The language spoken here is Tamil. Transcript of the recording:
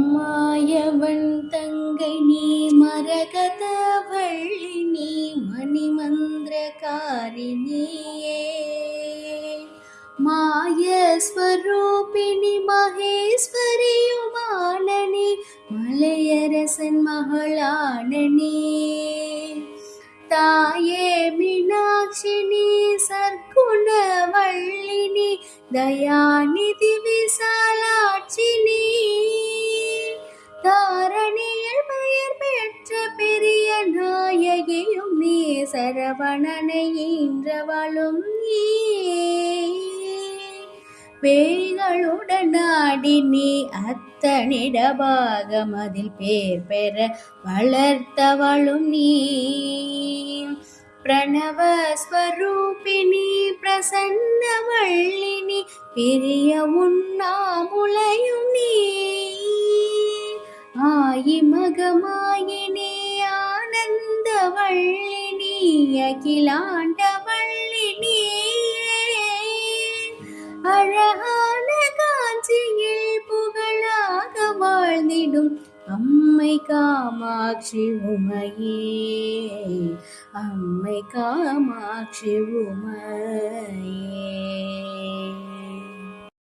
மாயவன் தங்கை நீ மரகத வள்ளி நீ மணிமந்திரகாரிணியே மாயஸ்வரூபிணி மகேஸ்வரியுமானனி மலையரசன் மகளானனி தாயே மீனாட்சினி சர்க்குணவள்ளினி தயாநிதி விசாலாட்சினி தாரணியில் பெயர் பெற்ற பெரிய நாயகியும் நீ சரவணனை ஈன்றவளும் நீ பேய்களுடன் ஆடி நீ அத்தனிடபாகம் அதில் பேர் பெற வளர்த்தவளும் நீ பிரணவ ஸ்வரூபிணி பிரசன்னவள்ளினி பிரிய உண்ணாமுலையும் நீ ஆயி மகமாயினி ஆனந்தவள்ளினி அகிலாண்டவள்ளினி அழகான காஞ்சியில் புகழாக வாழ்ந்திடும் அம்மை காமாட்சி உமையே அம்மை காமாட்சி உமையே.